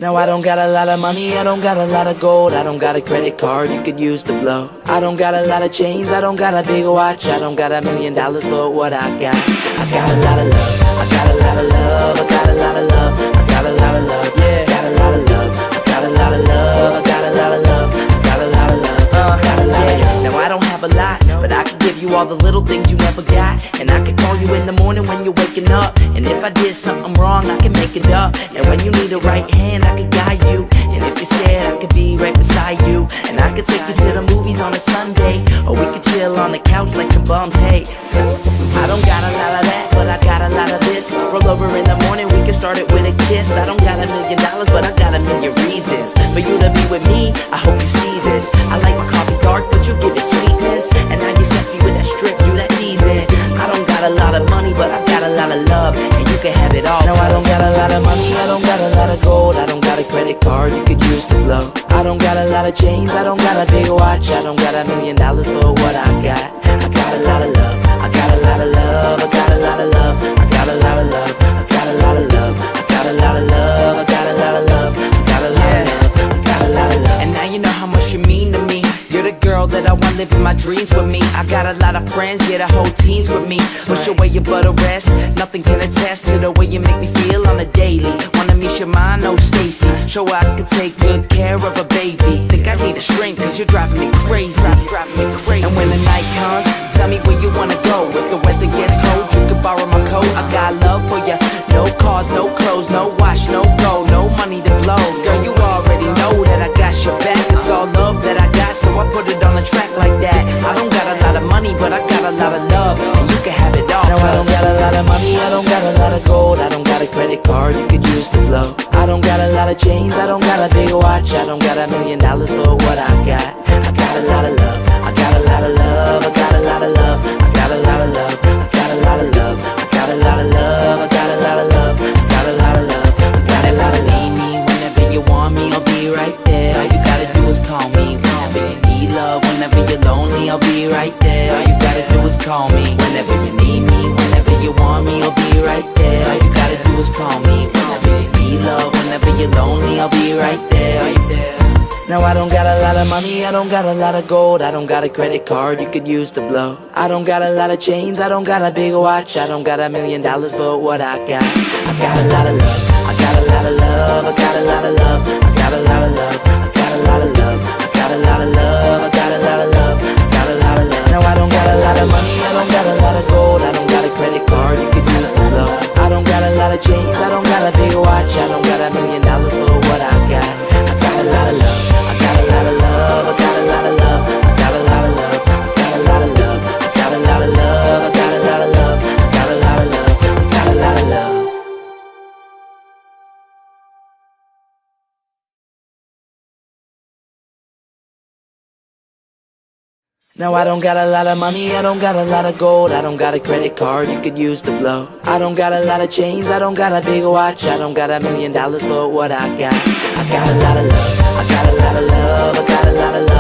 Now I don't got a lot of money, I don't got a lot of gold, I don't got a credit card you could use to blow. I don't got a lot of chains, I don't got a big watch, I don't got $1 million, but what I got a lot of love, I got a lot of love, I got a lot of love, I got a lot of love, yeah, got a lot of love, I got a lot of love, I got a lot of love, I got a lot of love, got a lot of love. Now I don't have a lot, but I can give you all the little things you never got. And I can call you in the morning when you're waking up, and if I did something wrong, I can make it up. And when you need a right hand, I can guide you, and if you're scared, I could be right beside you. And I could take you to the movies on a Sunday, or we could chill on the couch like some bums, hey. I don't got a lot of that, but I got a lot of this. Roll over in the morning, we can start it with a kiss. I don't got $1 million, but I got a million reasons for you to be with me. I hope you see this. I like my coffee dark, but you give it sweetness. And now you're sexy with that strip, you that teasing. I don't got a lot of money, but I got a lot of love, and you can have it all. No, I don't got a lot of money, I don't got a lot of gold, I don't got a credit card you could use to blow. I don't got a lot of chains, I don't got a big watch, I don't got $1 million, but what I got a lot of love, I got a lot of love, I got a lot of love, I got a lot of love, I got a lot of love, I got a lot of love, I got a lot of love, I got a lot of love, I got a lot of love. And now you know how much you mean to me. You're the girl that I want living my dreams with me. I got a lot of friends, yeah, the whole team's with me. Push away your butter rest, nothing can attest to the way you make me feel on a daily. Wanna meet your mind, oh Stacy, show I can take good care of a baby. Think I need a shrink, cause you're driving me crazy. And when the night comes, tell me where you wanna go. If the weather gets cold, you can borrow my coat. I got love for ya, no cars, no clothes, no watch, no gold, no money to blow. Girl, you already know that I got your back. It's all love that I got, so I put it on a track like that. I don't got a lot of money, but I got a lot of love, and you can have it all. No, I don't got a lot of money, I don't got a lot of gold, I don't got a credit card you could use to blow. I don't got a lot of chains, I don't got a big watch, I don't got $1 million, but what I got a lot of love, I got a lot of love, I got a lot of love, I got a lot of love, I got a lot of love, I got a lot of love, I got a lot of love, I got a lot of love, I got a lot of love. Need me whenever you want me, I'll be right there. All you gotta do is call me. Whenever you need love, whenever you're lonely, I'll be right there. All you gotta do is call me. Whenever you need me, whenever you want me, I'll be right there. All you gotta do is call me. Whenever you need love, whenever you're lonely, I'll be right there. Are you there? Now I don't got a lot of money, I don't got a lot of gold, I don't got a credit card you could use to blow. I don't got a lot of chains, I don't got a big watch, I don't got $1 million, but what I got a lot of love, I got a lot of love, I got a lot of love, I got a lot of love, I got a lot of love, I got a lot of love, I got a lot of love, I got a lot of love. Now I don't got a lot of money, I don't got a lot of gold, I don't got a credit card you could use to blow. I don't got a lot of chains, I don't got a big watch, I don't got $1 million, but what I got a lot of love. I got a lot of love, I got a lot of love, I got a lot of love, I got a lot of love, I got a lot of love, I got a lot of love, I got a lot of love, I got a lot of love. Now I don't got a lot of money, I don't got a lot of gold, I don't got a credit card you could use to blow. I don't got a lot of chains, I don't got a big watch, I don't got $1 million, but what I got a lot of love, I got a lot of love, I got a lot of love.